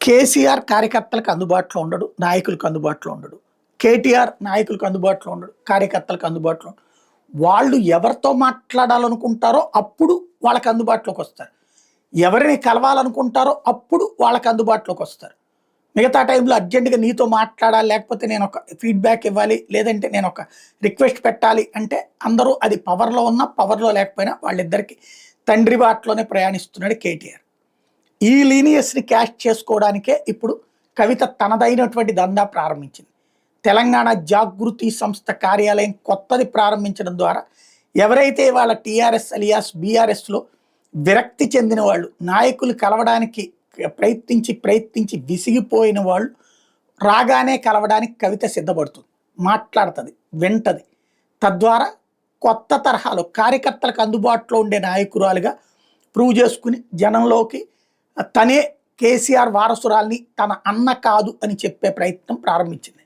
కేసీఆర్ కార్యకర్తలకు అందుబాటులో ఉండడు, నాయకులకు అందుబాటులో ఉండడు. కేటీఆర్ నాయకులకు అందుబాటులో ఉండడు, కార్యకర్తలకు అందుబాటులో ఉండడు. వాళ్ళు ఎవరితో మాట్లాడాలనుకుంటారో అప్పుడు వాళ్ళకి అందుబాటులోకి వస్తారు. ఎవరిని కలవాలనుకుంటారో అప్పుడు వాళ్ళకి అందుబాటులోకి వస్తారు. మిగతా టైంలో అర్జెంటుగా నీతో మాట్లాడాలి, లేకపోతే నేను ఒక ఫీడ్బ్యాక్ ఇవ్వాలి, లేదంటే నేను ఒక రిక్వెస్ట్ పెట్టాలి అంటే అందరూ అది పవర్లో ఉన్నా పవర్లో లేకపోయినా వాళ్ళిద్దరికి తండ్రి బాటలోనే ప్రయాణిస్తున్నాడు కేటీఆర్. ఈ లీనియస్ని క్యాష్ చేసుకోవడానికే ఇప్పుడు కవిత తనదైనటువంటి దందా ప్రారంభించింది. తెలంగాణ జాగృతి సంస్థ కార్యాలయం కొత్తది ప్రారంభించడం ద్వారా ఎవరైతే వాళ్ళ టీఆర్ఎస్ అలియాస్ బీఆర్ఎస్లో విరక్తి చెందిన వాళ్ళు, నాయకులు కలవడానికి ప్రయత్నించి విసిగిపోయిన వాళ్ళు రాగానే కలవడానికి కవిత సిద్ధపడుతుంది, మాట్లాడుతుంది, వింటది. తద్వారా కొత్త తరహాలో కార్యకర్తలకు అందుబాటులో ఉండే నాయకురాలుగా ప్రూవ్ చేసుకుని జనంలోకి తనే కేసీఆర్ వారసురాల్ని తన అన్న కాదు అని చెప్పే ప్రయత్నం ప్రారంభించింది.